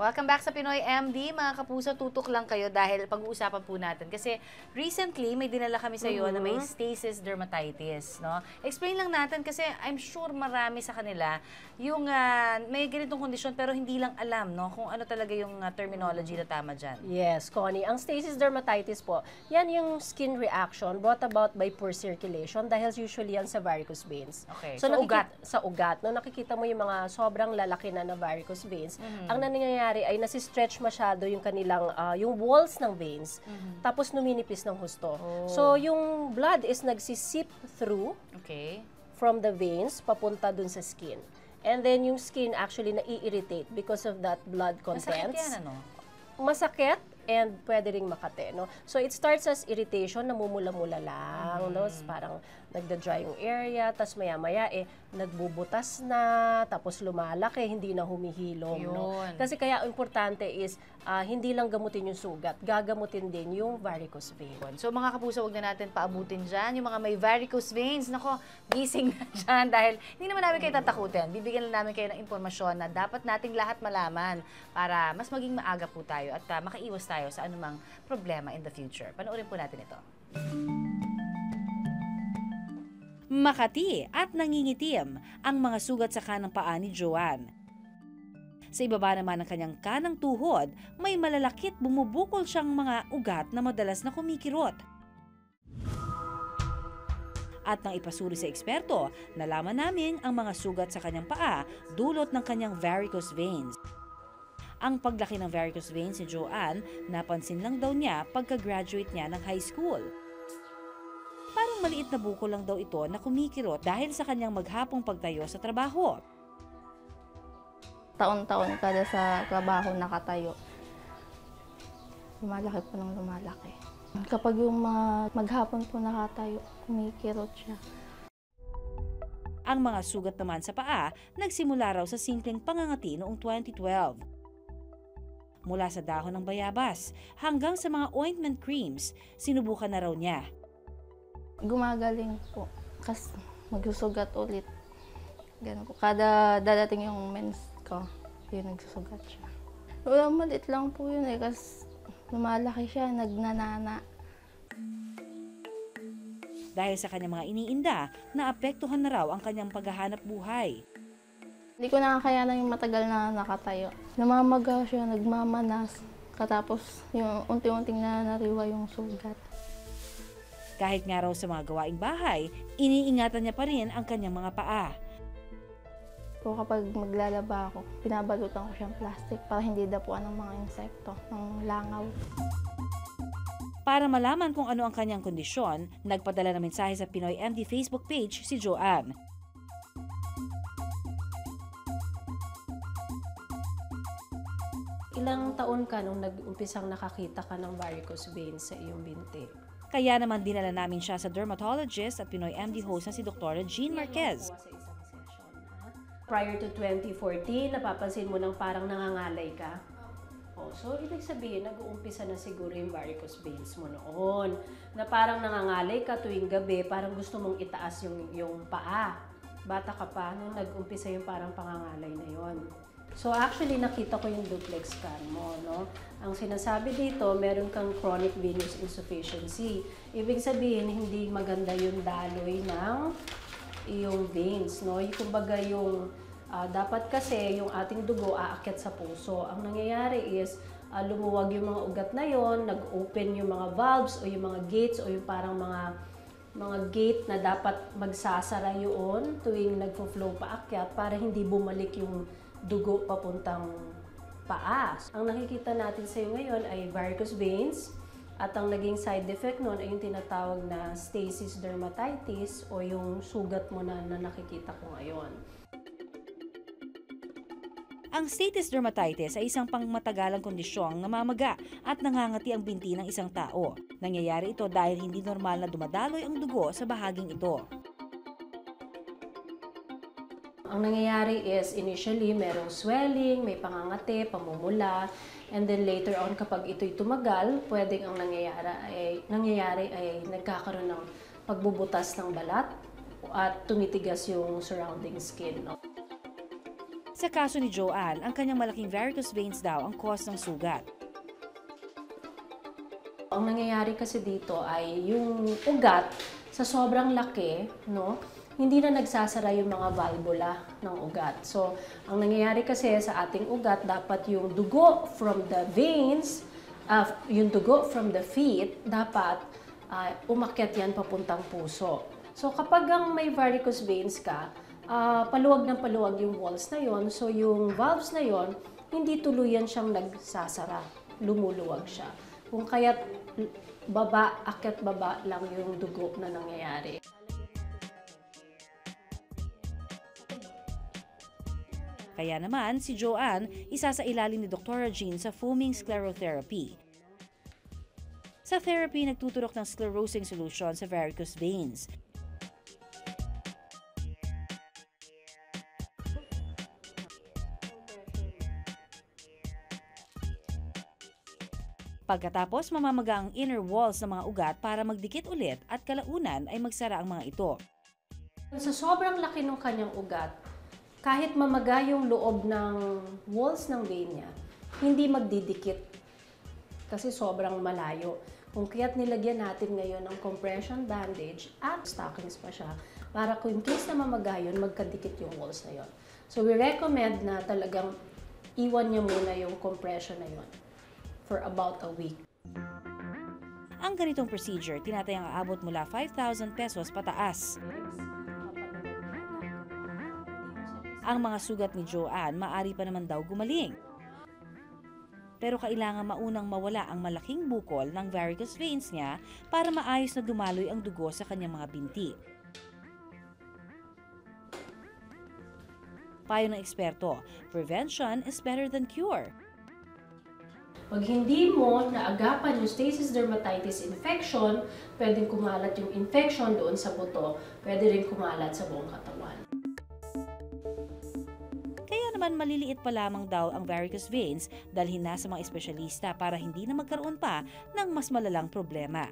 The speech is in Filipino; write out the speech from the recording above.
Welcome back sa Pinoy MD. Mga kapuso, tutok lang kayo dahil pag-uusapan po natin. Kasi recently, may dinala kami sa iyo na may stasis dermatitis. No? Explain lang natin kasi I'm sure marami sa kanila yung may ganitong kondisyon pero hindi lang alam no, kung ano talaga yung terminology na tama dyan. Yes, Connie. Ang stasis dermatitis po, yan yung skin reaction brought about by poor circulation dahil usually yan sa varicose veins. Okay, So, so ugat. Sa ugat. No, nakikita mo yung mga sobrang lalaki na varicose veins. Ang nangyayari ay nasi-stretch masyado yung kanilang, yung walls ng veins, tapos numinipis ng husto. So, yung blood is nagsisip through from the veins papunta dun sa skin. And then, yung skin actually nai-irritate because of that blood contents. Masakit yan, ano? Masakit and pwede ring makate, no? So, it starts as irritation, namumula-mula lang, no? Parang nagda-dry yung area, tas maya-maya, nagbubutas na, tapos lumalaki, hindi na humihilom, no? Kasi kaya importante is, hindi lang gamutin yung sugat, gagamutin din yung varicose vein. So mga kapuso, huwag na natin paabutin dyan. Yung mga may varicose veins, nako, gising na dyan dahil hindi naman namin kayo tatakutin. Bibigyan lang namin kayo ng impormasyon na dapat nating lahat malaman para mas maging maaga po tayo at makaiwas tayo sa anumang problema in the future. Panoorin po natin ito. Makati at nangingitim ang mga sugat sa kanang paa ni Joanne. Sa ibaba naman ng kanyang kanang tuhod, may malalakit bumubukol siyang mga ugat na madalas na kumikirot. At nang ipasuri sa eksperto, nalaman namin ang mga sugat sa kanyang paa dulot ng kanyang varicose veins. Ang paglaki ng varicose veins ni Joanne, napansin lang daw niya pagka-graduate niya ng high school. Parang maliit na bukol lang daw ito na kumikirot dahil sa kanyang maghapong pagtayo sa trabaho. Taon-taon kada sa trabaho nakatayo. Lumalaki po ng lumalaki. Kapag yung maghapon po nakatayo, kumikirot siya. Ang mga sugat naman sa paa nagsimula raw sa simpleng pangangati noong 2012. Mula sa dahon ng bayabas hanggang sa mga ointment creams, sinubukan na raw niya. Gumagaling po, kasi magsusugat ulit. Ganun po. Kada dadating yung mens ko, yun nagsusugat siya. Wala, maliit lang po yun kasi lumalaki siya, nagnanana. Dahil sa kanyang mga iniinda, naapektuhan na raw ang kanyang paghahanap buhay. Hindi ko nakakayanan yung matagal na nakatayo. Namamaga siya, nagmamanas. Katapos yung unti-unting nanariwa yung sugat. Kahit nga raw sa mga gawaing bahay, iniingatan niya pa rin ang kanyang mga paa. So, kapag maglalaba ako, pinabalutan ko siyang plastic para hindi dapuan ng mga insekto, ng langaw. Para malaman kung ano ang kanyang kondisyon, nagpadala ng mensahe sa Pinoy MD Facebook page si Joanne. Ilang taon ka nung nag-umpisang nakakita ka ng varicose veins sa iyong binti? Kaya naman dinala namin siya sa dermatologist at Pinoy MD host na si Dr. Jean Marquez. Prior to 2014, napapansin mo nang parang nangangalay ka? Oh, so, ibig sabihin, nag-uumpisa na siguro yung varicose veins mo noon. Na parang nangangalay ka tuwing gabi, parang gusto mong itaas yung paa. Bata ka pa, nung nag-umpisa yung parang pangangalay na yon. So, actually, nakita ko yung duplex scan mo, no? Ang sinasabi dito, meron kang chronic venous insufficiency. Ibig sabihin, hindi maganda yung daloy ng iyong veins, no? Kumbaga yung, dapat kasi yung ating dugo aakyat sa puso. Ang nangyayari is, lumuwag yung mga ugat na yon, nag-open yung mga valves o yung mga gates o yung parang mga gate na dapat magsasara yun tuwing nagfo-flow paakyat para hindi bumalik yung dugo papuntang paa. Ang nakikita natin sa iyo ngayon ay varicose veins at ang naging side effect nun ay yung tinatawag na stasis dermatitis o yung sugat mo na nakikita ko ngayon. Ang stasis dermatitis ay isang pangmatagalang kondisyong namamaga at nangangati ang binti ng isang tao. Nangyayari ito dahil hindi normal na dumadaloy ang dugo sa bahaging ito. Ang nangyayari is initially merong swelling, may pangangati, pamumula, and then later on kapag ito'y tumagal, pwedeng ang nangyayari ay nagkakaroon ng pagbubutas ng balat at tumitigas yung surrounding skin. No? Sa kaso ni Joanne, ang kanyang malaking varicose veins daw ang cause ng sugat. Ang nangyayari kasi dito ay yung ugat sa sobrang laki, no, hindi na nagsasara yung mga valvula ng ugat. So, ang nangyayari kasi sa ating ugat, dapat yung dugo from the veins, yung dugo from the feet, dapat umakyat yan papuntang puso. So, kapag ang may varicose veins ka, paluwag ng paluwag yung walls na yon. So, yung valves na yon, hindi tuluyan siyang nagsasara. Lumuluwag siya. Kung kaya't akyat baba lang yung dugo na nangyayari. Kaya naman, si Joanne, isa sa ilalim ni Dr. Jean sa foaming sclerotherapy. Sa therapy, nagtuturok ng sclerosing solution sa varicose veins. Pagkatapos, mamamaga ang inner walls ng mga ugat para magdikit ulit at kalaunan ay magsara ang mga ito. Sa sobrang laki ng kanyang ugat, kahit mamaga yung loob ng walls ng vein niya, hindi magdidikit kasi sobrang malayo. Kung kaya't nilagyan natin ngayon ng compression bandage at stockings pa siya para kung in case na mamaga yun, magkadikit yung walls na yun. So we recommend na talagang iwan niya muna yung compression na yun for about a week. Ang ganitong procedure, tinatayang aabot mula 5,000 pesos pataas. Ang mga sugat ni Joanne, maaari pa naman daw gumaling. Pero kailangan maunang mawala ang malaking bukol ng varicose veins niya para maayos na dumaloy ang dugo sa kanyang mga binti. Payo ng eksperto, prevention is better than cure. Pag hindi mo naagapan yung stasis dermatitis infection, pwedeng kumalat yung infection doon sa buto, pwede rin kumalat sa buong katawan. Kaya naman maliliit pa lamang daw ang varicose veins, dalhin na sa mga espesyalista para hindi na magkaroon pa ng mas malalang problema.